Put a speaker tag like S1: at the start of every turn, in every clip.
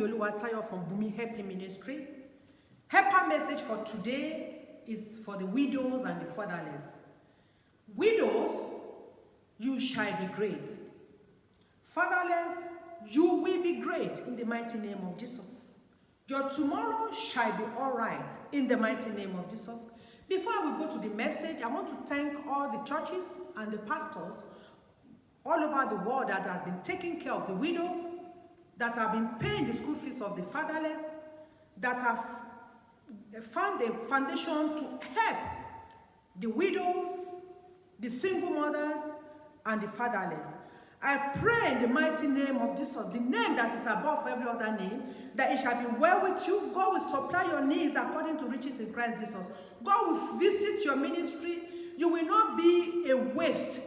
S1: Bumi Oluwatayo from Bumi Helping Ministry. Helper message for today is for the widows and the fatherless. Widows, you shall be great. Fatherless, you will be great in the mighty name of Jesus. Your tomorrow shall be all right in the mighty name of Jesus. Before we go to the message, I want to thank all the churches and the pastors all over the world that have been taking care of the widows, that have been paying the school fees of the fatherless, that have found a foundation to help the widows, the single mothers, and the fatherless. I pray in the mighty name of Jesus, the name that is above every other name, that it shall be well with you. God will supply your needs according to riches in Christ Jesus. God will visit your ministry. You will not be a waste.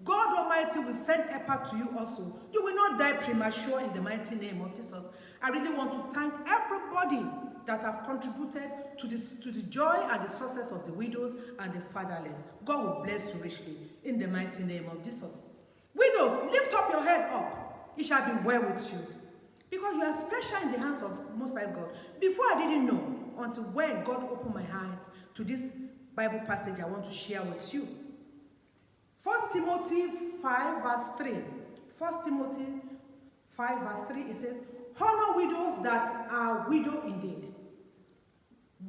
S1: God Almighty will send help to you also. You will not die premature in the mighty name of Jesus. I really want to thank everybody that have contributed to the joy and the success of the widows and the fatherless. God will bless you richly in the mighty name of Jesus. Widows, lift up your head up. It shall be well with you. Because you are special in the hands of Most High God. Before I didn't know, until when God opened my eyes to this Bible passage I want to share with you. 1 Timothy 5 verse 3. 1 Timothy 5 verse 3, it says, honor widows that are widow indeed.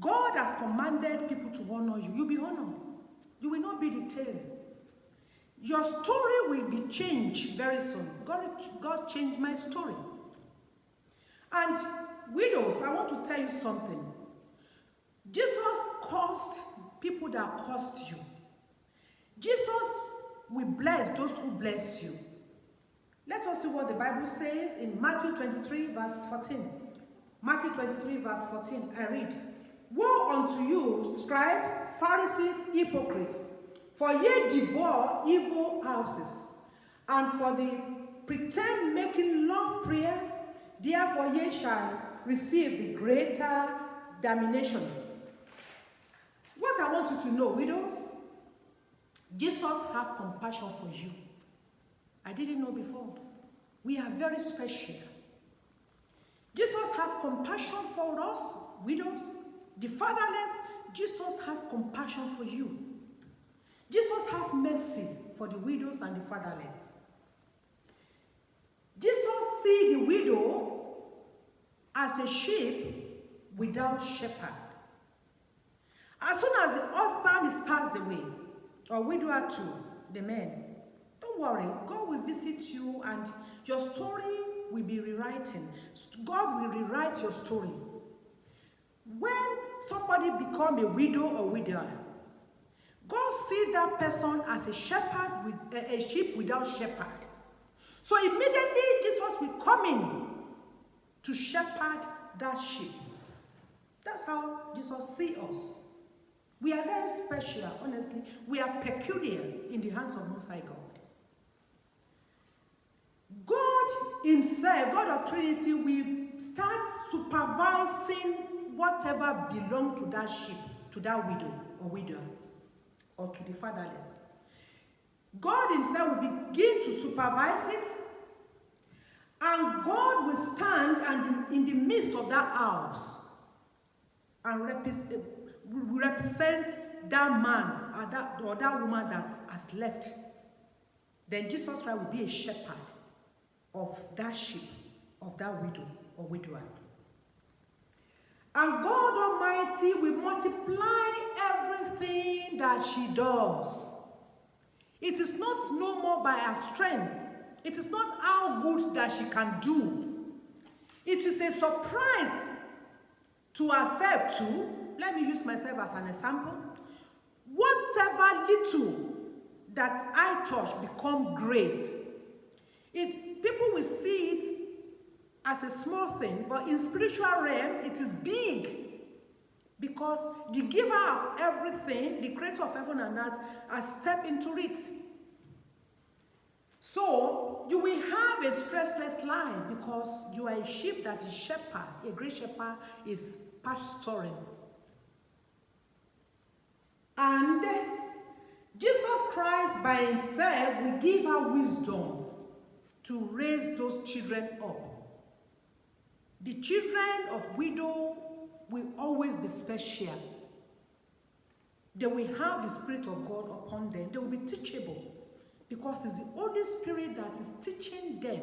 S1: God has commanded people to honor you. You'll be honored. You will not be the tail. Your story will be changed very soon. God changed my story. And widows, I want to tell you something. Jesus cursed people that cursed you. Jesus will bless those who bless you. Let us see what the Bible says in Matthew 23 verse 14. Matthew 23 verse 14, I read. Woe unto you, scribes, Pharisees, hypocrites, for ye devour evil houses, and for the pretend making long prayers, therefore ye shall receive the greater damnation. What I want you to know, widows, Jesus has compassion for you. I didn't know before. We are very special. Jesus has compassion for us, widows, the fatherless. Jesus has compassion for you. Jesus has mercy for the widows and the fatherless. Jesus sees the widow as a sheep without shepherd. As soon as the husband is passed away, or widower too, the man, don't worry, God will visit you and your story will be rewriting. God will rewrite your story. When somebody becomes a widow or widower, God sees that person as a shepherd with a sheep without shepherd. So immediately Jesus will come in to shepherd that sheep. That's how Jesus sees us. We are very special, honestly. We are peculiar in the hands of Most High God. God himself, God of Trinity, will start supervising whatever belongs to that sheep, to that widow or widower, or to the fatherless. God himself will begin to supervise it, and God will stand and in the midst of that house and represent that man or that woman that has left. Then Jesus Christ will be a shepherd of that sheep, of that widow or widower. And God Almighty will multiply everything that she does. It is not no more by her strength. It is not how good that she can do. It is a surprise to herself too. Let me use myself as an example. Whatever little that I touch become great. People will see it as a small thing, but in spiritual realm, it is big. Because the giver of everything, the creator of heaven and earth, has stepped into it. So, you will have a stressless life because you are a sheep that is shepherd. A great shepherd is pastoring. And Jesus Christ by himself will give her wisdom to raise those children up. The children of widow will always be special. They will have the Spirit of God upon them. They will be teachable because it's the Holy Spirit that is teaching them.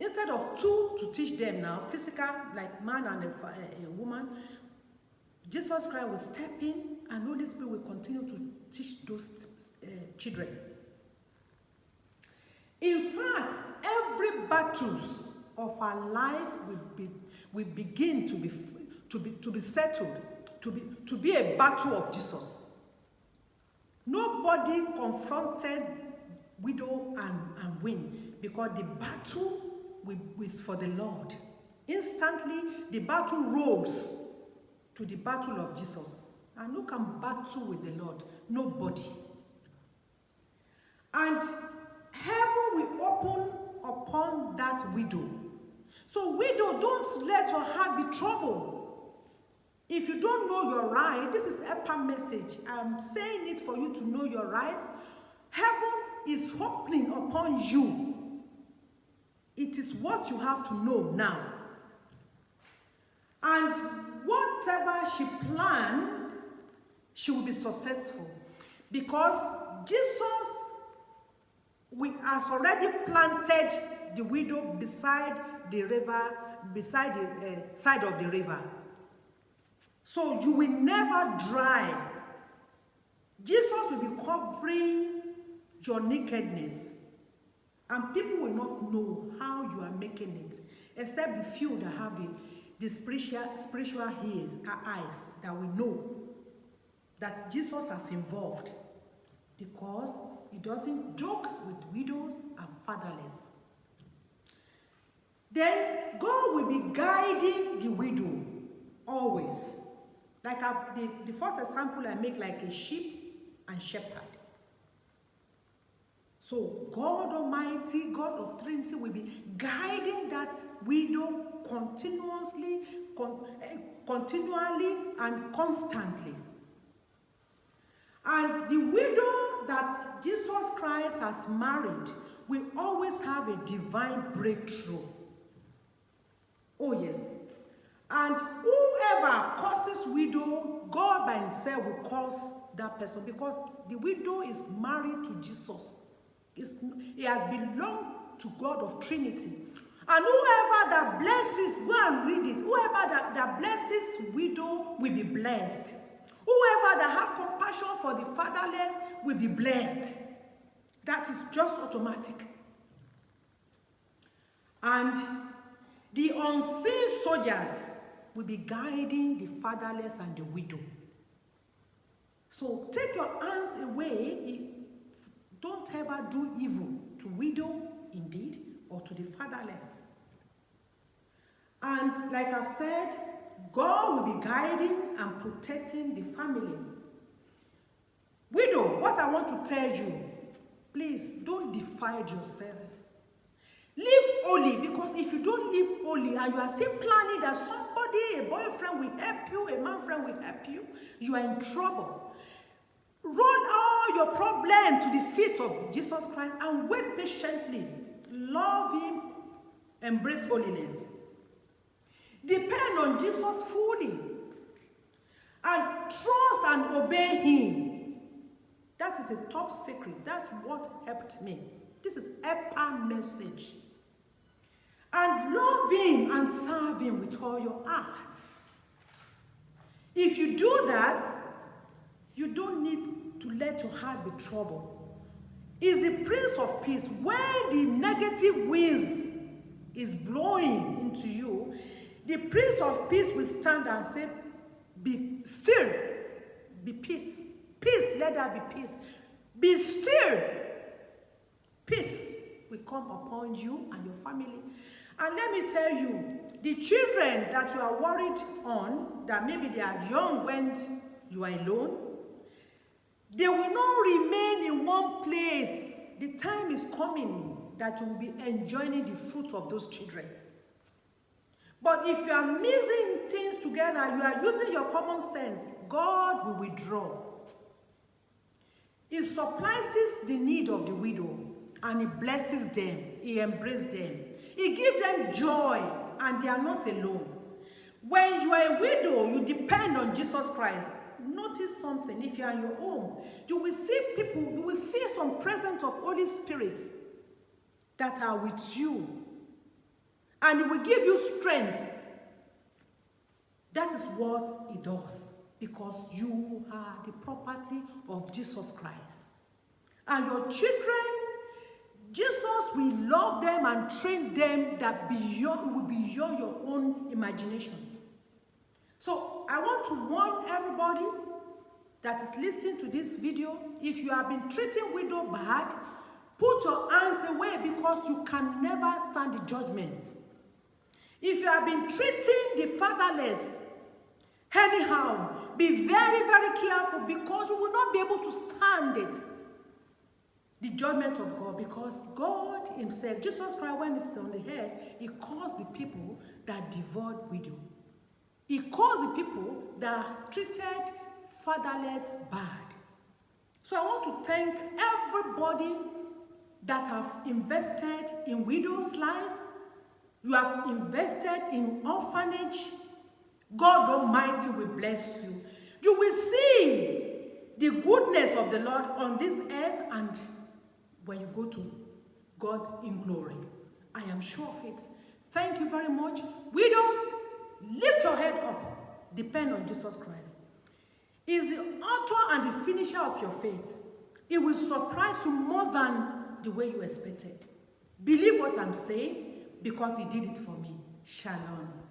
S1: Instead of two to teach them now, physical, like man and a woman, Jesus Christ will step in and Holy Spirit will continue to teach those children. In fact, every battles of our life will begin to be settled, to be a battle of Jesus. Nobody confronted widow and win because the battle was for the Lord. Instantly, the battle rose to the battle of Jesus. And who can battle with the Lord? Nobody. And heaven will open upon that widow. So widow, don't let your heart be troubled. If you don't know your right, this is a message. I'm saying it for you to know your right. Heaven is opening upon you. It is what you have to know now. And whatever she planned, she will be successful. Because Jesus has already planted the widow beside the river, beside the side of the river. So you will never dry. Jesus will be covering your nakedness. And people will not know how you are making it. Except the few that have the spiritual eyes that will know that Jesus has involved. Because he doesn't joke with widows and fatherless. Then God will be guiding the widow always. Like the first example I make, like a sheep and shepherd. So God Almighty, God of Trinity, will be guiding that widow continually and constantly. And the widow that Jesus Christ has married will always have a divine breakthrough. Oh yes. And whoever causes widow, God by himself will cause that person, because the widow is married to Jesus. He has belonged to God of Trinity. And whoever that blesses, go and read it, whoever that blesses widow will be blessed. Whoever that have compassion for the fatherless will be blessed. That is just automatic. And the unseen soldiers will be guiding the fatherless and the widow. So take your hands away. Don't ever do evil to widow, indeed, or to the fatherless. And like I've said, God will be guiding and protecting the family. Widow, what I want to tell you, please don't defile yourself. Live holy, because if you don't live holy and you are still planning that somebody, a boyfriend will help you, a man friend will help you, you are in trouble. Roll all your problems to the feet of Jesus Christ and wait patiently. Love him, embrace holiness. Depend on Jesus fully. And trust and obey him. That is a top secret. That's what helped me. This is a message. And love him and serve him with all your heart. If you do that, you don't need to let your heart be troubled. He's the Prince of Peace. When the negative winds is blowing into you, the Prince of Peace will stand and say, be still, be peace. Peace, let there be peace. Be still. Peace will come upon you and your family. And let me tell you, the children that you are worried on, that maybe they are young when you are alone, they will not remain in one place. The time is coming that you will be enjoying the fruit of those children. But if you are mixing things together, you are using your common sense, God will withdraw. He supplies the need of the widow, and he blesses them. He embraces them. He gives them joy. and they are not alone. When you are a widow, you depend on Jesus Christ. Notice something. If you are in your home, you will see people, you will feel some presence of Holy Spirit that are with you. And it will give you strength. That is what it does. Because you are the property of Jesus Christ. And your children, Jesus will love them and train them that will beyond your own imagination. So I want to warn everybody that is listening to this video, if you have been treating widow bad, put your hands away because you can never stand the judgment. If you have been treating the fatherless anyhow, be very, very careful because you will not be able to stand it. The judgment of God, because God himself, Jesus Christ, when he's on the earth, he calls the people that devoured widow. He calls the people that treated fatherless bad. So I want to thank everybody that have invested in widows' life. You have invested in orphanage. God Almighty will bless you. You will see the goodness of the Lord on this earth and when you go to God in glory. I am sure of it. Thank you very much. Widows, lift your head up. Depend on Jesus Christ. He is the author and the finisher of your faith. It will surprise you more than the way you expected. Believe what I'm saying because he did it for me. Shalom.